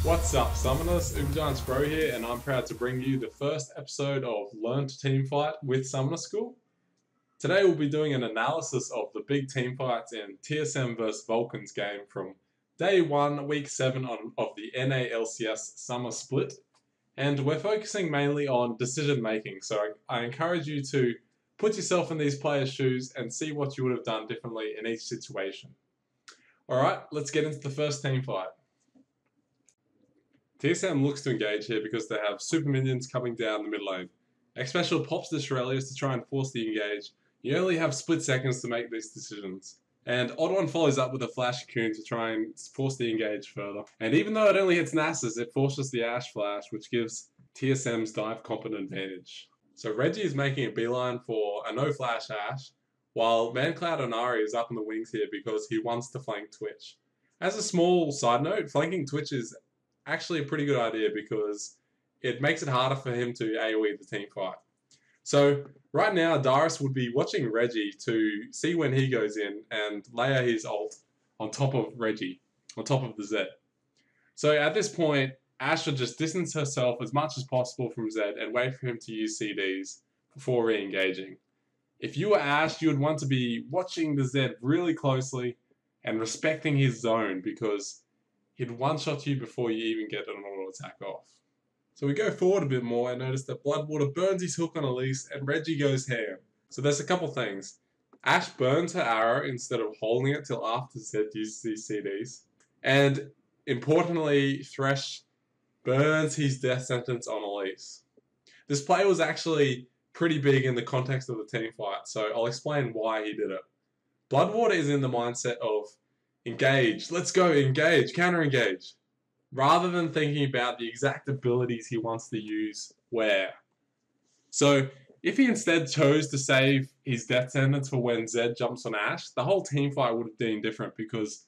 What's up, Summoners? Ubergiants Bro here, and I'm proud to bring you the first episode of Learn to Teamfight with Summoner School. Today we'll be doing an analysis of the big teamfights in TSM vs Vulcan's game from Day 1, Week 7 of the NA LCS Summer Split. And we're focusing mainly on decision making, so I encourage you to put yourself in these players' shoes and see what you would have done differently in each situation. Alright, let's get into the first teamfight. TSM looks to engage here because they have super minions coming down the mid lane. X Special pops the Shurelius to try and force the engage. You only have split seconds to make these decisions. And Odd One follows up with a Flash Cocoon to try and force the engage further. And even though it only hits Nasus, it forces the Ashe Flash, which gives TSM's dive comp an advantage. So Reggie is making a beeline for a no Flash Ashe, while ManCloud Onari is up in the wings here because he wants to flank Twitch. As a small side note, flanking Twitch is actually a pretty good idea because it makes it harder for him to AoE the team fight. So right now Darius would be watching Reggie to see when he goes in and layer his ult on top of Reggie, on top of the Zed. So at this point, Ashe should just distance herself as much as possible from Zed and wait for him to use CDs before re-engaging. If you were Ashe, you would want to be watching the Zed really closely and respecting his zone because he'd one-shot you before you even get an auto attack off. So we go forward a bit more and notice that Bloodwater burns his hook on Elise and Reggie goes ham. So there's a couple things. Ashe burns her arrow instead of holding it till after Zed uses these CDs. And importantly, Thresh burns his death sentence on Elise. This play was actually pretty big in the context of the team fight, so I'll explain why he did it. Bloodwater is in the mindset of engage, let's go, engage, counter-engage, rather than thinking about the exact abilities he wants to use where. So if he instead chose to save his death sentence for when Zed jumps on Ashe, the whole team fight would have been different because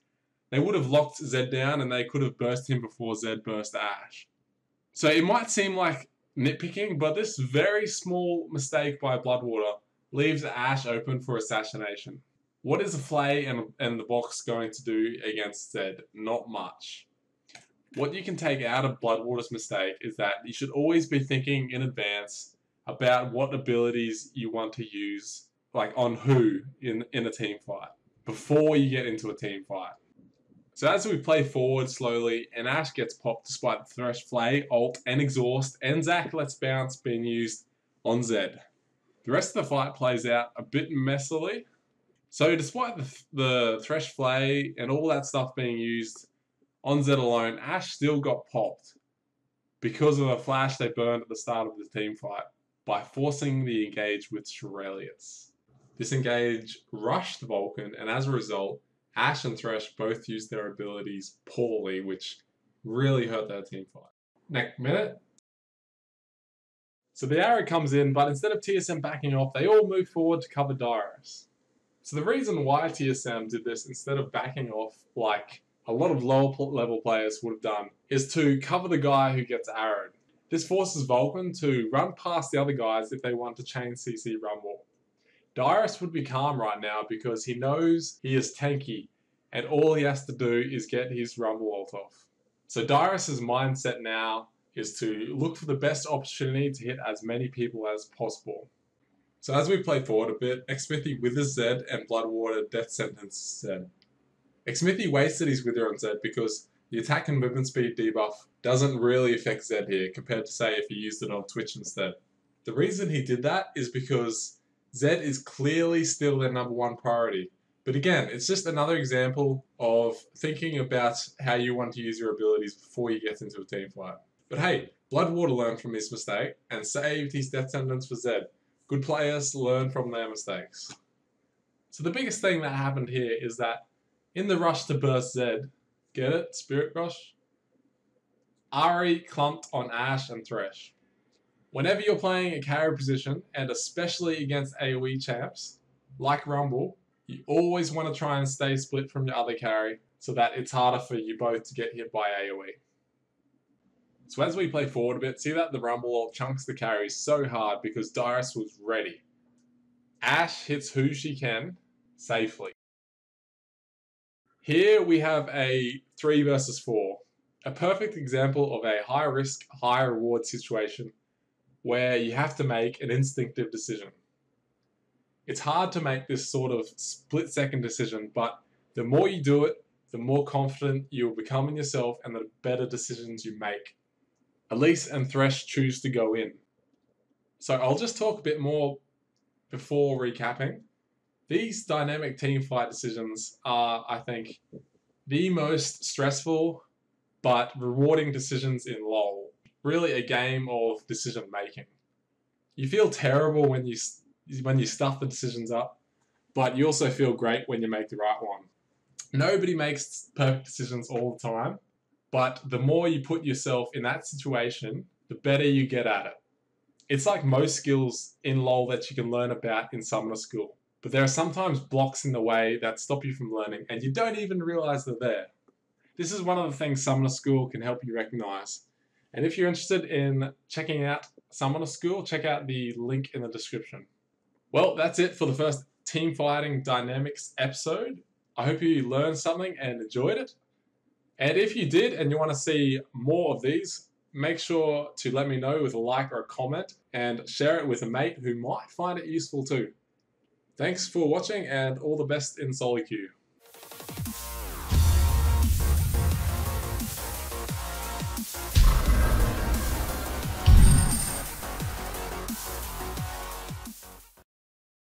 they would have locked Zed down and they could have burst him before Zed burst Ashe. So it might seem like nitpicking, but this very small mistake by Bloodwater leaves Ashe open for assassination. What is a Flay and the box going to do against Zed? Not much. What you can take out of Bloodwater's mistake is that you should always be thinking in advance about what abilities you want to use, like on who in a team fight, before you get into a team fight. So as we play forward slowly, and Ashe gets popped despite the Thresh Flay, ult, and exhaust, and Zac lets bounce being used on Zed. The rest of the fight plays out a bit messily. So despite the Thresh Flay and all that stuff being used on Zed alone, Ashe still got popped because of a flash they burned at the start of the team fight by forcing the engage with Shurelius. This engage rushed Vulcan, and as a result, Ashe and Thresh both used their abilities poorly, which really hurt their team fight. Next minute. So the arrow comes in, but instead of TSM backing off, they all move forward to cover Darius. So the reason why TSM did this instead of backing off like a lot of lower level players would have done is to cover the guy who gets arrowed. This forces Vulcan to run past the other guys if they want to chain CC Rumble. Darius would be calm right now because he knows he is tanky and all he has to do is get his Rumble ult off. So Darius's mindset now is to look for the best opportunity to hit as many people as possible. So as we play forward a bit, Xmithy withers Zed and Bloodwater death sentence Zed. Xmithy wasted his wither on Zed because the attack and movement speed debuff doesn't really affect Zed here compared to say if he used it on Twitch instead. The reason he did that is because Zed is clearly still their #1 priority. But again, it's just another example of thinking about how you want to use your abilities before you get into a team fight. But hey, Bloodwater learned from his mistake and saved his death sentence for Zed. Good players learn from their mistakes. So the biggest thing that happened here is that in the rush to burst Zed, get it? Spirit Rush? Ahri clumped on Ashe and Thresh. Whenever you're playing a carry position, and especially against AoE champs, like Rumble, you always want to try and stay split from your other carry so that it's harder for you both to get hit by AoE. So as we play forward a bit, see that the Rumble ult chunks the carry so hard because Darius was ready. Ashe hits who she can safely. Here we have a 3 versus 4. A perfect example of a high risk, high reward situation where you have to make an instinctive decision. It's hard to make this sort of split-second decision, but the more you do it, the more confident you will become in yourself and the better decisions you make. Elise and Thresh choose to go in. So I'll just talk a bit more before recapping. These dynamic team fight decisions are, I think, the most stressful but rewarding decisions in LoL. Really a game of decision making. You feel terrible when you stuff the decisions up, but you also feel great when you make the right one. Nobody makes perfect decisions all the time, but the more you put yourself in that situation, the better you get at it. It's like most skills in LoL that you can learn about in Summoner School, but there are sometimes blocks in the way that stop you from learning and you don't even realize they're there. This is one of the things Summoner School can help you recognize. And if you're interested in checking out Summoner School, check out the link in the description. Well, that's it for the first Team Fighting Dynamics episode. I hope you learned something and enjoyed it. And if you did and you want to see more of these, make sure to let me know with a like or a comment and share it with a mate who might find it useful too. Thanks for watching and all the best in solo queue.